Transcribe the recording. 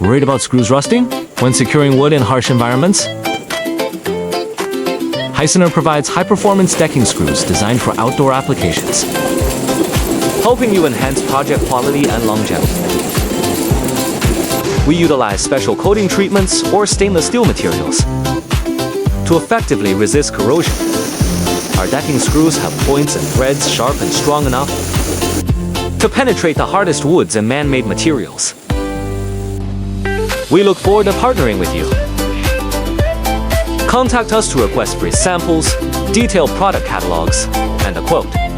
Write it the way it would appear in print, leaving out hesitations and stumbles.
Worried about screws rusting when securing wood in harsh environments? Hisener provides high-performance decking screws designed for outdoor applications, helping you enhance project quality and longevity. We utilize special coating treatments or stainless steel materials to effectively resist corrosion. Our decking screws have points and threads sharp and strong enough to penetrate the hardest woods and man-made materials. We look forward to partnering with you. Contact us to request free samples, detailed product catalogs, and a quote.